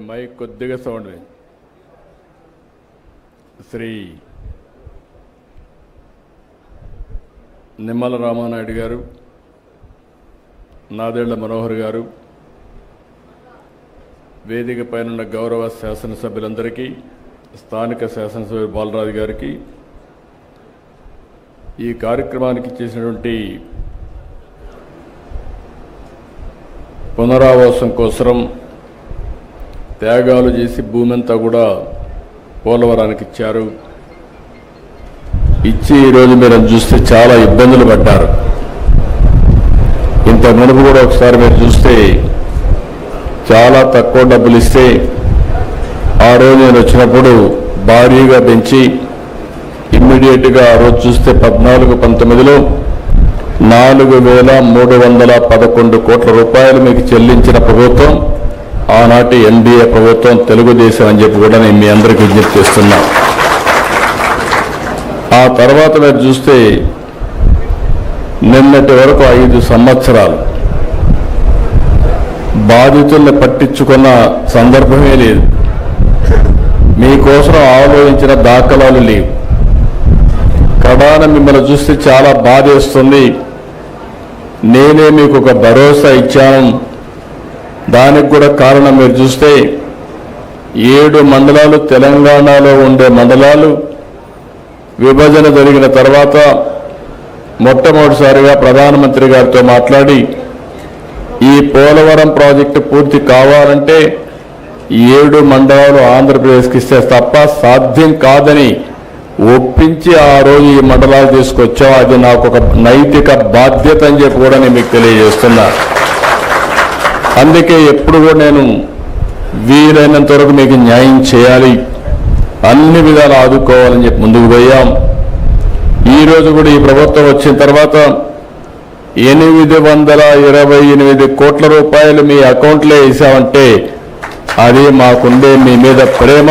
Mic కొద్దిగా sound Shri Nimmala Ramanaidu గారు, నాదెళ్ల మనోహర్ గారు, వేదిక పైన గౌరవ శాసనసభ్యులందరికీ, స్థానిక శాసనసభ్యులు బాలరాజు గారికి, ఈ కార్యక్రమానికి చేసినటువంటి పునరావాసం కోసం త్యాగాలు చేసి భూమి అంతా కూడా పోలవరానికి ఇచ్చారు. ఇచ్చి ఈరోజు మీరు చూస్తే చాలా ఇబ్బందులు పడ్డారు. ఇంత మునుపు కూడా ఒకసారి మీరు చూస్తే చాలా తక్కువ డబ్బులు ఇస్తే ఆ రోజు నేను వచ్చినప్పుడు భారీగా పెంచి ఇమ్మీడియట్గా ఆ రోజు చూస్తే 14-19లో 4,311 కోట్ల రూపాయలు మీకు చెల్లించిన ప్రభుత్వం ఆనాటి ఎన్డీఏ ప్రభుత్వం, తెలుగుదేశం అని చెప్పి కూడా నేను మీ అందరికీ విజ్ఞప్తి చేస్తున్నా. ఆ తర్వాత మీరు చూస్తే నిన్నటి వరకు 5 సంవత్సరాలు బాధితుల్ని పట్టించుకున్న సందర్భమే లేదు. మీకోసం ఆలోచించిన దాఖలాలు లేవు. కడాన మిమ్మల్ని చూస్తే చాలా బాధేస్తుంది. నేనే మీకు ఒక భరోసా ఇచ్చాను. దానికి కూడా కారణం మీరు చూస్తే 7 మండలాలు తెలంగాణలో ఉండే మండలాలు విభజన జరిగిన తర్వాత మొట్టమొదటిసారిగా ప్రధానమంత్రి గారితో మాట్లాడి ఈ పోలవరం ప్రాజెక్టు పూర్తి కావాలంటే 7 మండలాలు ఆంధ్రప్రదేశ్కి ఇస్తే తప్ప సాధ్యం కాదని ఒప్పించి ఆ రోజు ఈ మండలాలు తీసుకొచ్చాం. అది నాకు ఒక నైతిక బాధ్యత అని చెప్పి కూడా నేను మీకు తెలియజేస్తున్నా. అందుకే ఎప్పుడు కూడా నేను వీలైనంత వరకు మీకు న్యాయం చేయాలి, అన్ని విధాలు ఆదుకోవాలని చెప్పి ముందుకు పోయాం. ఈరోజు కూడా ఈ ప్రభుత్వం వచ్చిన తర్వాత 828 కోట్ల రూపాయలు మీ అకౌంట్లో వేసామంటే అది మాకుండే మీ మీద ప్రేమ,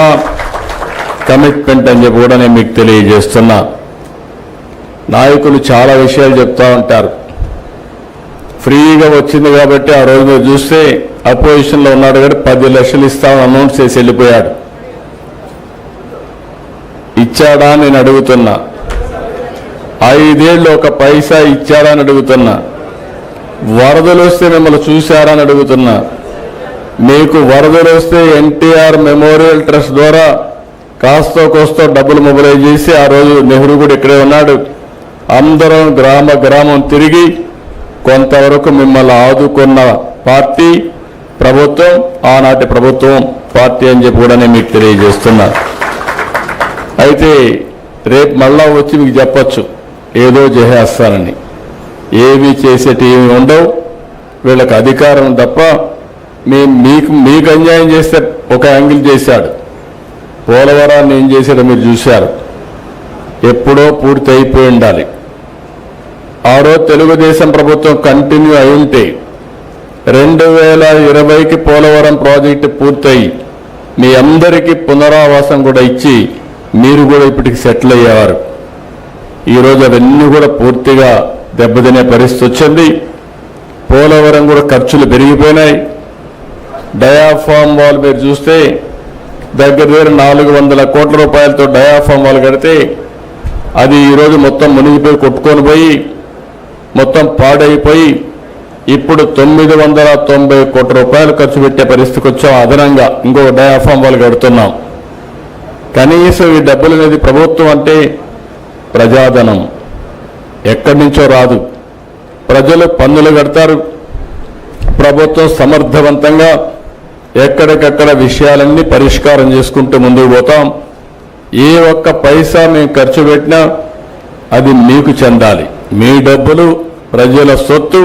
కమిట్మెంట్ అని చెప్పి కూడా నేను మీకు తెలియజేస్తున్నా. నాయకులు చాలా విషయాలు చెప్తా ఉంటారు. ఫ్రీగా వచ్చింది కాబట్టి ఆ రోజు మీరు చూస్తే అపోజిషన్లో ఉన్నాడు కానీ 10 లక్షలు ఇస్తామని అనౌన్స్ చేసి వెళ్ళిపోయాడు. ఇచ్చాడా నేను అడుగుతున్నా? 5 ఏళ్ళు ఒక పైసా ఇచ్చాడా అని అడుగుతున్నా? వరదలు వస్తే మిమ్మల్ని చూశారా అని అడుగుతున్నా? మీకు వరదలు వస్తే ఎన్టీఆర్ మెమోరియల్ ట్రస్ట్ ద్వారా కాస్తో కోస్తో డబ్బులు మొబిలైజ్ చేసి ఆ రోజు నెహ్రూ కూడా ఇక్కడే ఉన్నాడు. అందరం గ్రామం తిరిగి కొంతవరకు మిమ్మల్ని ఆదుకున్న పార్టీ ప్రభుత్వం, ఆనాటి ప్రభుత్వం పార్టీ అని చెప్పి కూడా నేను మీకు తెలియజేస్తున్నా. అయితే రేపు మళ్ళా వచ్చి మీకు చెప్పచ్చు ఏదో చేసేస్తానని. ఏమీ చేసేటివి ఉండవు. వీళ్ళకి అధికారం తప్ప మీకు అన్యాయం చేస్తే ఒక యాంగిల్ చేశాడు. పోలవరాన్ని ఏం చేశాడో మీరు చూశారు. ఎప్పుడో పూర్తి అయిపోయి ఉండాలి. ఆ రోజు తెలుగుదేశం ప్రభుత్వం కంటిన్యూ అయి ఉంటే 2020కి పోలవరం ప్రాజెక్టు పూర్తయి మీ అందరికీ పునరావాసం కూడా ఇచ్చి మీరు కూడా ఇప్పటికి సెటిల్ అయ్యేవారు. ఈరోజు అవన్నీ కూడా పూర్తిగా దెబ్బతినే పరిస్థితి వచ్చింది. పోలవరం కూడా ఖర్చులు పెరిగిపోయినాయి. డయాఫామ్ వాల్ మీరు చూస్తే దగ్గర 400 కోట్ల రూపాయలతో డయాఫామ్ వాల్ కడితే అది ఈరోజు మొత్తం మునిగిపోయి కొట్టుకొని పోయి మొత్తం పాడైపోయి ఇప్పుడు 990 కోట్ల రూపాయలు ఖర్చు పెట్టే పరిస్థితికి వచ్చాం. అదనంగా ఇంకో డయాఫామ్ వాల్ కడుతున్నాం. కనీసం ఈ డబ్బులు అనేది ప్రభుత్వం అంటే ప్రజాధనం ఎక్కడి నుంచో రాదు. ప్రజలు పన్నులు కడతారు. ప్రభుత్వం సమర్థవంతంగా ఎక్కడికక్కడ విషయాలన్నీ పరిష్కారం చేసుకుంటూ ముందుకు పోతాం. ఏ ఒక్క పైసా మేము ఖర్చు పెట్టినా అది మీకు చెందాలి. మీ డబ్బులు ప్రజల సొత్తు,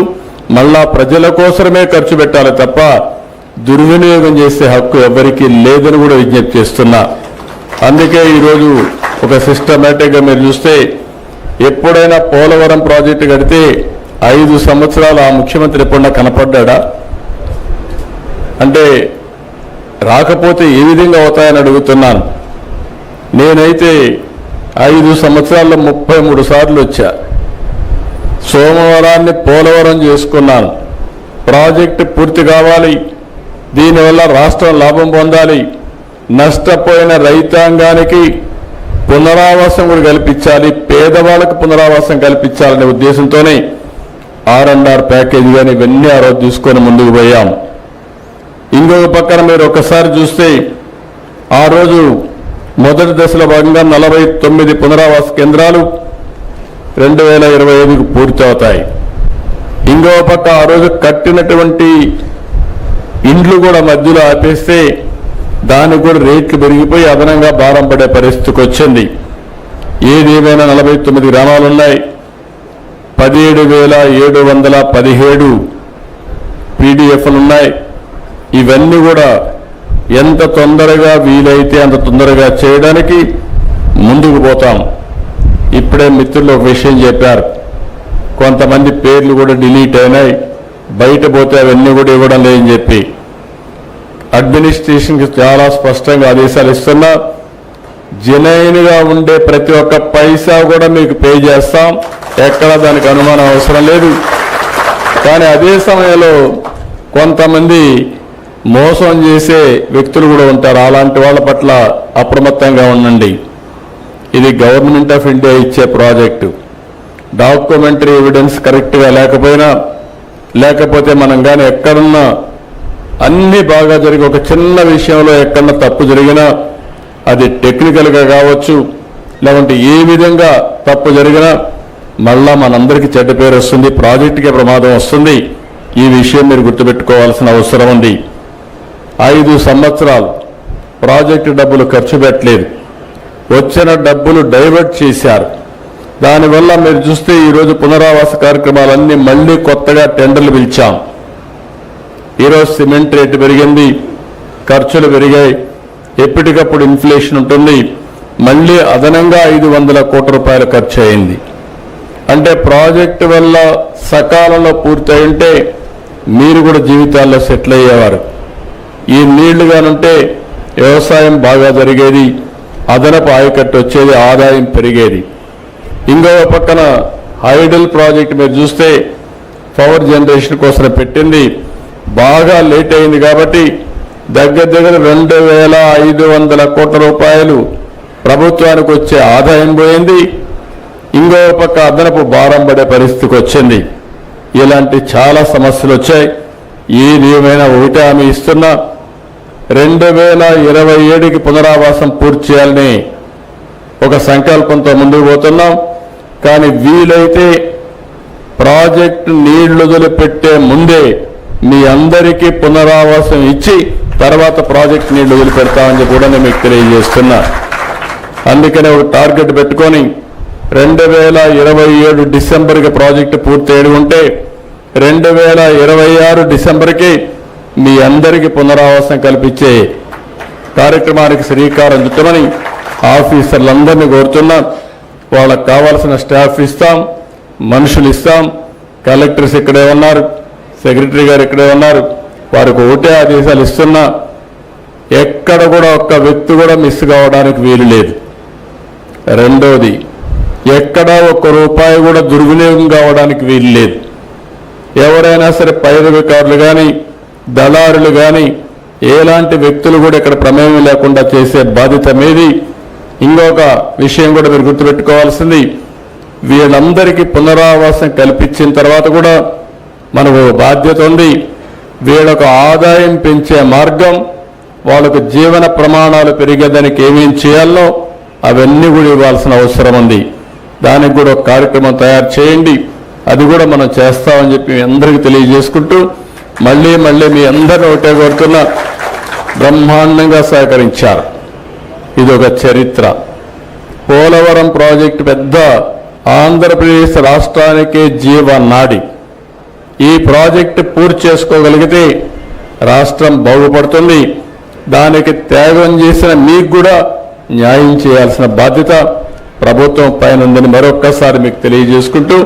మళ్ళా ప్రజల కోసమే ఖర్చు పెట్టాలి తప్ప దుర్వినియోగం చేసే హక్కు ఎవరికీ లేదని కూడా విజ్ఞప్తి చేస్తున్నా. అందుకే ఈరోజు ఒక సిస్టమేటిక్గా మీరు చూస్తే ఎప్పుడైనా పోలవరం ప్రాజెక్టు కడితే 5 సంవత్సరాలు ఆ ముఖ్యమంత్రి ఎప్పుడన్నా కనపడ్డా? అంటే రాకపోతే ఏ విధంగా అవుతాయని అడుగుతున్నాను. నేనైతే 5 సంవత్సరాల్లో 33 సార్లు వచ్చా. సోమవారాన్ని పోలవరం చేసుకున్నాను. ప్రాజెక్టు పూర్తి కావాలి, దీనివల్ల రాష్ట్రం లాభం పొందాలి, నష్టపోయిన రైతాంగానికి పునరావాసం కూడా కల్పించాలి, పేదవాళ్ళకు పునరావాసం కల్పించాలనే ఉద్దేశంతోనే R&R ప్యాకేజీ కానీ ఇవన్నీ ఆ రోజు తీసుకొని ముందుకు పోయాం. ఇంకొక పక్కన మీరు ఒకసారి చూస్తే ఆ రోజు మొదటి దశలో భాగంగా 49 పునరావాస కేంద్రాలు 2025కు పూర్తి అవుతాయి. ఇంకో పక్క ఆ రోజు కట్టినటువంటి ఇండ్లు కూడా మధ్యలో ఆపేస్తే దానికి కూడా రేట్లు పెరిగిపోయి అదనంగా భారం పడే పరిస్థితికి వచ్చింది. ఏదేమైనా 49 గ్రామాలు ఉన్నాయి, 17,717 పీడిఎఫ్లు ఉన్నాయి. ఇవన్నీ కూడా ఎంత తొందరగా వీలైతే అంత తొందరగా చేయడానికి ముందుకు పోతాం. ఇప్పుడే మిత్రులు ఒక విషయం చెప్పారు, కొంతమంది పేర్లు కూడా డిలీట్ అయినాయి, బయట పోతే అవన్నీ కూడా ఇవ్వడం లేదని చెప్పి అడ్మినిస్ట్రేషన్కి చాలా స్పష్టంగా ఆదేశాలు ఇస్తున్నా. జెన్యూన్గా ఉండే ప్రతి ఒక్క పైసా కూడా మీకు పే చేస్తాం, ఎక్కడ దానికి అనుమానం అవసరం లేదు. కానీ అదే సమయంలో కొంతమంది మోసం చేసే వ్యక్తులు కూడా ఉంటారు, అలాంటి వాళ్ళ పట్ల అప్రమత్తంగా ఉండండి. ఇది గవర్నమెంట్ ఆఫ్ ఇండియా ఇచ్చే ప్రాజెక్టు, డాక్యుమెంటరీ ఎవిడెన్స్ కరెక్ట్గా లేకపోతే మనం కానీ ఎక్కడున్నా అన్ని బాగా జరిగి ఒక చిన్న విషయంలో ఎక్కడన్నా తప్పు జరిగినా అది టెక్నికల్గా కావచ్చు, లేకుంటే ఏ విధంగా తప్పు జరిగినా మళ్ళా మనందరికీ చెడ్డ పేరు వస్తుంది, ప్రాజెక్టుకే ప్రమాదం వస్తుంది. ఈ విషయం మీరు గుర్తుపెట్టుకోవాల్సిన అవసరం ఉంది. 5 సంవత్సరాలు ప్రాజెక్టు డబ్బులు ఖర్చు పెట్టలేదు, వచ్చిన డబ్బులు డైవర్ట్ చేశారు. దానివల్ల మీరు చూస్తే ఈరోజు పునరావాస కార్యక్రమాలన్నీ మళ్లీ కొత్తగా టెండర్లు పిలిచాం. ఈరోజు సిమెంట్ రేటు పెరిగింది, ఖర్చులు పెరిగాయి, ఎప్పటికప్పుడు ఇన్ఫ్లేషన్ ఉంటుంది. మళ్లీ అదనంగా 500 కోట్ల రూపాయలు ఖర్చు అయింది. అంటే ప్రాజెక్టు వల్ల సకాలంలో పూర్తయింటే మీరు కూడా జీవితాల్లో సెటిల్ అయ్యేవారు. ఈ నీళ్లుగానుంటే వ్యవసాయం బాగా జరిగేది, అదనపు ఆయకట్టు వచ్చేది, ఆదాయం పెరిగేది. ఇంకో పక్కన హైడల్ ప్రాజెక్ట్ మీరు చూస్తే పవర్ జనరేషన్ కోసం పెట్టింది, బాగా లేట్ అయింది కాబట్టి దగ్గర 2,500 కోట్ల రూపాయలు ప్రభుత్వానికి వచ్చే ఆదాయం పోయింది. ఇంకో పక్క అదనపు భారం పడే పరిస్థితికి వచ్చింది. ఇలాంటి చాలా సమస్యలు వచ్చాయి. ఏది ఏమైనా ఒకటే హామీ ఇస్తున్నా, 2027కి పునరావాసం పూర్తి చేయాలని ఒక సంకల్పంతో ముందుకు పోతున్నాం. కానీ వీలైతే ప్రాజెక్టు నీళ్లు వదిలిపెట్టే ముందే మీ అందరికీ పునరావాసం ఇచ్చి తర్వాత ప్రాజెక్ట్ నీళ్లు వదిలిపెడతామని కూడా నేను మీకు తెలియజేస్తున్నా. అందుకనే ఒక టార్గెట్ పెట్టుకొని 2027 డిసెంబర్కి ప్రాజెక్టు పూర్తి అయ్యి ఉంటే 2026 డిసెంబర్కి మీ అందరికీ పునరావాసం కల్పించే కార్యక్రమానికి శ్రీకారం చుట్టమని ఆఫీసర్లందరినీ కోరుతున్నా. వాళ్ళకు కావాల్సిన స్టాఫ్ ఇస్తాం, మనుషులు ఇస్తాం. కలెక్టర్స్ ఇక్కడే ఉన్నారు, సెక్రటరీ గారు ఇక్కడే ఉన్నారు. వారికి ఒకటే ఆదేశాలు ఇస్తున్నా, ఎక్కడ కూడా ఒక్క వ్యక్తి కూడా మిస్ కావడానికి వీలు లేదు. రెండోది, ఎక్కడా ఒక్క రూపాయి కూడా దుర్వినియోగం కావడానికి వీలు లేదు. ఎవరైనా సరే పైరవికారులు కానీ దళారులు కానీ ఎలాంటి వ్యక్తులు కూడా ఇక్కడ ప్రమేయం లేకుండా చేసే బాధ్యత మీది. ఇంకొక విషయం కూడా మీరు గుర్తుపెట్టుకోవాల్సింది, వీళ్ళందరికీ పునరావాసం కల్పించిన తర్వాత కూడా మనకు బాధ్యత ఉంది. వీళ్ళకు ఆదాయం పెంచే మార్గం, వాళ్ళకు జీవన ప్రమాణాలు పెరిగేదానికి ఏమేం చేయాలో అవన్నీ కూడా ఇవ్వాల్సిన అవసరం ఉంది. దానికి కూడా ఒక కార్యక్రమం తయారు చేయండి, అది కూడా మనం చేస్తామని చెప్పి మీ అందరికీ తెలియజేసుకుంటూ మళ్ళీ మీ అందరిని ఒకటే కోరుతున్నా, బ్రహ్మాండంగా సహకరించారు. ఇది ఒక చరిత్ర. పోలవరం ప్రాజెక్టు పెద్ద ఆంధ్రప్రదేశ్ రాష్ట్రానికే జీవనాడి. ఈ ప్రాజెక్టు పూర్తి చేసుకోగలిగితే రాష్ట్రం బాగుపడుతుంది. దానికి త్యాగం చేసిన మీకు కూడా న్యాయం చేయాల్సిన బాధ్యత ప్రభుత్వం పైన ఉందని మరొక్కసారి మీకు తెలియజేసుకుంటూ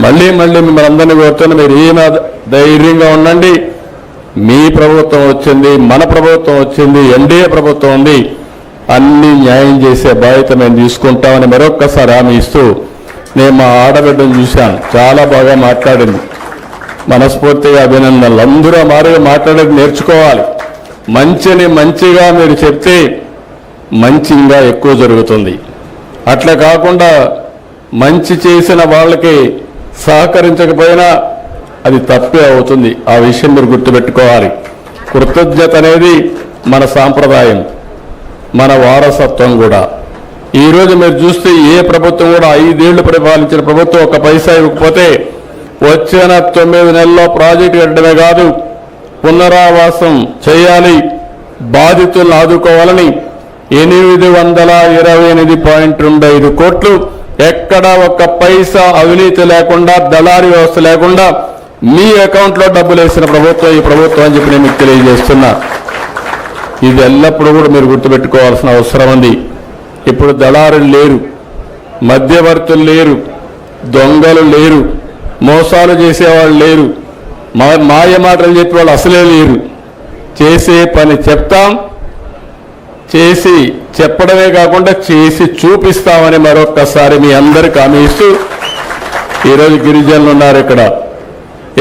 మళ్ళీ మిమ్మల్ని అందరినీ కోరుతున్నా, మీరు ఏమైనా ధైర్యంగా ఉండండి. మీ ప్రభుత్వం వచ్చింది, మన ప్రభుత్వం వచ్చింది, ఎన్డీఏ ప్రభుత్వం ఉంది, అన్ని న్యాయం చేసే బాధ్యత మేము తీసుకుంటామని మరొక్కసారి హామీ ఇస్తూ, నేను మా ఆడబిడ్డను చూశాను, చాలా బాగా మాట్లాడింది, మనస్ఫూర్తిగా అభినందనలు. అందరూ మారుగా మాట్లాడేది నేర్చుకోవాలి. మంచిని మంచిగా మీరు చెప్తే మంచి ఇంకా ఎక్కువ జరుగుతుంది. అట్లా కాకుండా మంచి చేసిన వాళ్ళకి సహకరించకపోయినా అది తప్పే అవుతుంది. ఆ విషయం మీరు గుర్తుపెట్టుకోవాలి. కృతజ్ఞత అనేది మన సాంప్రదాయం, మన వారసత్వం కూడా. ఈరోజు మీరు చూస్తే ఏ ప్రభుత్వం కూడా 5 ఏళ్లు పరిపాలించిన ప్రభుత్వం ఒక పైసా ఇవ్వకపోతే వచ్చిన 9 నెలల్లో ప్రాజెక్టు కట్టడమే కాదు, పునరావాసం చేయాలి, బాధితులను ఆదుకోవాలని 828.25 కోట్లు ఎక్కడా ఒక్క పైసా అవినీతి లేకుండా, దళారీ వ్యవస్థ లేకుండా మీ అకౌంట్లో డబ్బులు వేసిన ప్రభుత్వం ఈ ప్రభుత్వం అని చెప్పి నేను మీకు తెలియజేస్తున్నా. ఇది ఎల్లప్పుడూ కూడా మీరు గుర్తుపెట్టుకోవాల్సిన అవసరం ఉంది. ఇప్పుడు దళారులు లేరు, మధ్యవర్తులు లేరు, దొంగలు లేరు, మోసాలు చేసేవాళ్ళు లేరు, మాయ మాటలు చెప్పే వాళ్ళు అసలే లేరు. చేసే పని చెప్తాం, చేసి చెప్పడమే కాకుండా చేసి చూపిస్తామని మరొక్కసారి మీ అందరికీ హామీ ఇస్తూ, ఈరోజు గిరిజనులు ఉన్నారు ఇక్కడ.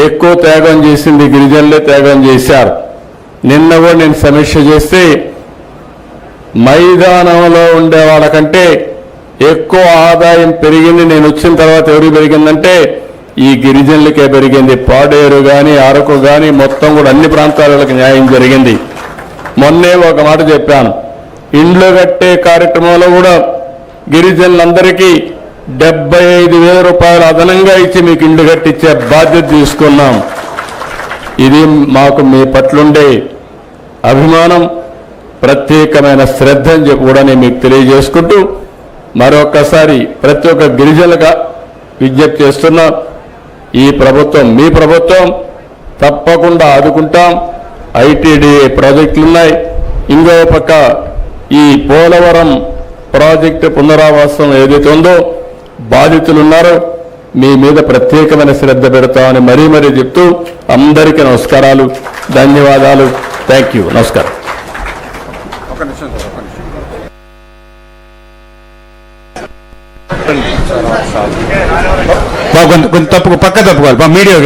ఎక్కువ త్యాగం చేసింది గిరిజనులే త్యాగం చేశారు. నిన్న కూడా నేను సమీక్ష చేస్తే మైదానంలో ఉండే వాళ్ళకంటే ఎక్కువ ఆదాయం పెరిగింది నేను వచ్చిన తర్వాత ఎవరికి పెరిగిందంటే ఈ గిరిజనులకే పెరిగింది. పాడేరు కానీ, అరకు కానీ మొత్తం కూడా అన్ని ప్రాంతాలకు న్యాయం జరిగింది. మొన్నే ఒక మాట చెప్పాను, ఇండ్లు కట్టే కార్యక్రమంలో కూడా గిరిజనులందరికీ 75,000 రూపాయలు అదనంగా ఇచ్చి మీకు ఇండ్లు కట్టించే బాధ్యత తీసుకున్నాం. ఇది మాకు మీ పట్లుండే అభిమానం, ప్రత్యేకమైన శ్రద్ధ అని చెప్పి కూడా నేను మీకు తెలియజేసుకుంటూ మరొక్కసారి ప్రతి ఒక్క గిరిజనులుగా విజ్ఞప్తి చేస్తున్నా, ఈ ప్రభుత్వం మీ ప్రభుత్వం, తప్పకుండా ఆదుకుంటాం. ఐటీడీఏ ప్రాజెక్టులు ఉన్నాయి. ఇంకో పక్క ఈ పోలవరం ప్రాజెక్టు పునరావాసం ఏదైతే ఉందో బాధితులు ఉన్నారో మీ మీద ప్రత్యేకమైన శ్రద్ధ పెడతామని మరీ మరీ చెప్తూ అందరికీ నమస్కారాలు, ధన్యవాదాలు. Thank you. నమస్కారం. కొంచెం పక్క తప్పుకోవాలి మీడియా